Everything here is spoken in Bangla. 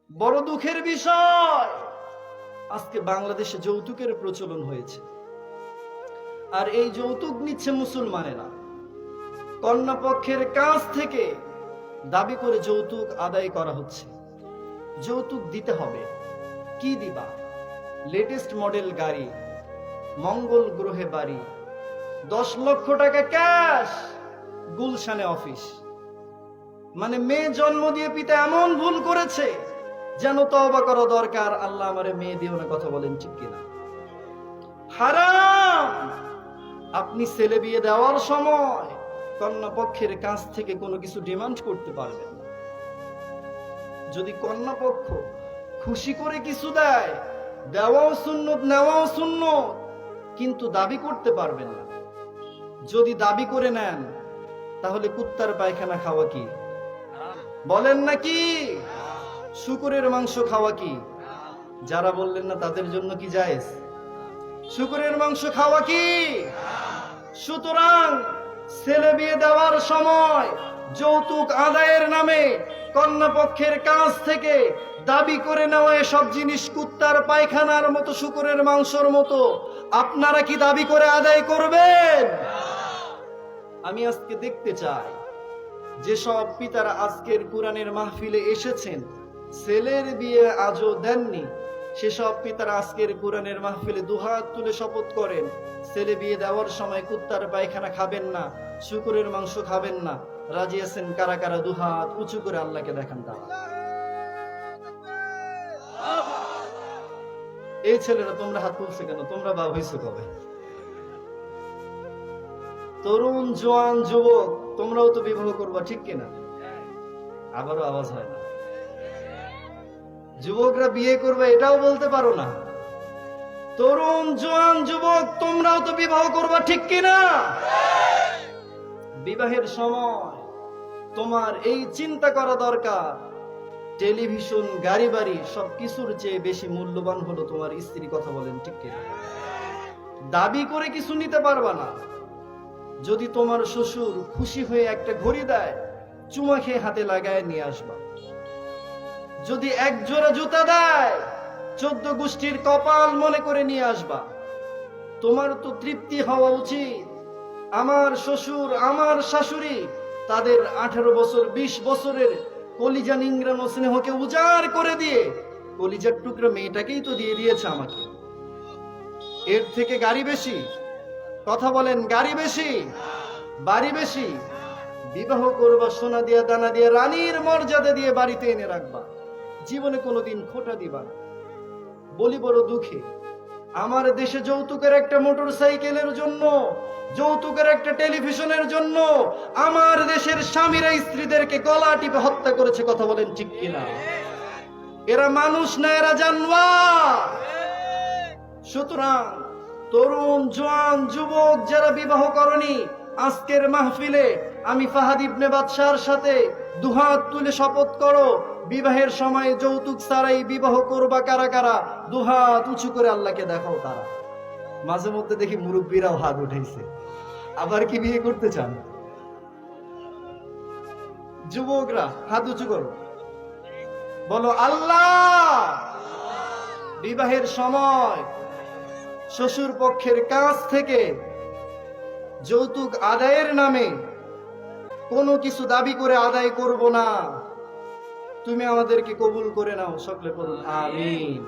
বড় দুঃখের বিষয়, আজকে বাংলাদেশে যৌতুকের প্রচলন হয়েছে। আর এই যৌতুক নিচ্ছে মুসলমানেরা। কন্যা পক্ষের কাছ থেকে দাবি করে যৌতুক আদায় করা হচ্ছে। যৌতুক দিতে হবে। কি দিবা? লেটেস্ট মডেল গাড়ি, মঙ্গল গ্রহে বাড়ি, 10 লক্ষ টাকা ক্যাশ, গুলশানে অফিস। মানে মেয়ে জন্ম দিয়ে পিতা এমন ভুল করেছে যেন তওবা করা দরকার। আল্লাহ আমারে মেয়ে দিও না, কথা বলেন ঠিক কিনা? হারাম। আপনি ছেলে বিয়ে দেওয়ার সময় কন্যা পক্ষের কাছ থেকে কোনো কিছু ডিমান্ড করতে পারবেন না। যদি কন্যা পক্ষ খুশি করে কিছু দেয়, দেওয়াও সুন্নত, নেওয়াও সুন্নত, কিন্তু দাবি করতে পারবেন না। যদি দাবি করে নেন তাহলে কুত্তার পায়খানা খাওয়া কি? বলেন নাকি? শুকরের মাংস খাওয়া কি? যারা বললেন না তাদের জন্য কি জায়েজ? শুকরের মাংস খাওয়া কি? সুতরাং ছেলে বিয়ে দেওয়ার সময় যৌতুক আদায়ের নামে কন্যা পক্ষের কাছ থেকে দাবি করে নেওয়া এসব জিনিস কুত্তার পায়খানার মতো, শুকরের মাংসর মতো। আপনারা কি দাবি করে আদায় করবেন? আমি আজকে দেখতে চাই যেসব পিতারা আজকের কোরআনের মাহফিলে এসেছেন, ছেলের বিয়ে আজও দেননি, সেসব পিতারা আজকের কোরআনের মাহফিলে দুহাত তুলে শপথ করেন ছেলে বিয়ে দেওয়ার সময় কুত্তার পায়খানা খাবেন না, শুকরের মাংস খাবেন না। রাজি আছেন কারা কারা? দুহাত উঁচু করে আল্লাহকে দেখান। দাও। এই ছেলেরা তোমরা হাত তুলছে কেন? তোমরা বাপ হইছো কবে? তরুণ জোয়ান যুবক, তোমরাও তো বিবাহ করবা, ঠিক কিনা? আবারও আওয়াজ হয় না। যুবকরা বিয়ে করবে এটাও বলতে পারো না। তরুণ জোয়ান যুবক, তোমরাও তো বিবাহ করবা, ঠিক কিনা? বিবাহের সময় তোমার এই চিন্তা করা দরকার, টেলিভিশন, গাড়ি বাড়ি সবকিছুর চেয়ে বেশি মূল্যবান হলো তোমার স্ত্রী। কথা বলেন ঠিক কিনা? দাবি করে কিছু নিতে পারবা না। যদি তোমার শ্বশুর খুশি হয়ে একটা ঘড়ি দেয়, চুমা খেয়ে হাতে লাগায় নিয়ে আসবা। যদি এক জোড়া জুতা দেয়, 14 গোষ্ঠীর কপাল মনে করে নিয়ে আসবা। তোমার তো তৃপ্তি হওয়া উচিত। আমার শ্বশুর, আমার শাশুড়ি তাদের 18 বছর 20 বছরের কলিজা নিংড়ানো স্নেহকে উজাড় করে দিয়ে কলিজার টুকরো মেয়েটাকেই তো দিয়ে দিয়েছে আমাকে। এর থেকে গাড়ি বেশি? কথা বলেন, গাড়ি বেশি, বাড়ি বেশি? বিবাহ করবা সোনা দিয়া, দানা দিয়ে, রানীর মর্যাদা দিয়ে বাড়িতে এনে রাখবা। জীবনে কোনোদিন খোটা দিবা না। বলি বড় দুঃখে, আমার দেশে যৌতুকের একটা মোটর সাইকেলের জন্য, যৌতুকের একটা টেলিভিশনের জন্য আমার দেশের স্বামীরা স্ত্রীদেরকে গলা টিপে হত্যা করেছে। কথা বলেন ঠিক কিনা? এরা মানুষ না, এরা জানোয়ার। সুতরাং তরুণ জোয়ান যুবক যারা বিবাহ করনি, আজকের মাহফিলে আমি ফাহাদ ইবনে বাদশার সাথে দুহাত তুলে শপথ করো, বিবাহের সময় যৌতুক ছাড়াই বিবাহ করবা কারা কারা? দুহাত উঁচু করে আল্লাহকে দেখাও। তারা মাঝে মধ্যে দেখি মুরব্বীরাও হাত উঠাইছে। আবার কি বিয়ে করতে চান? যুবকরা হাত উঁচু করো, বলো আল্লাহ। বিবাহের সময় শ্বশুর পক্ষের কাছ থেকে যৌতুক আদায়ের নামে কোনো কিছু দাবি করে আদায় করব না। তুমি আমাদেরকে কবুল করে নাও। সকলে বলুন আমিন।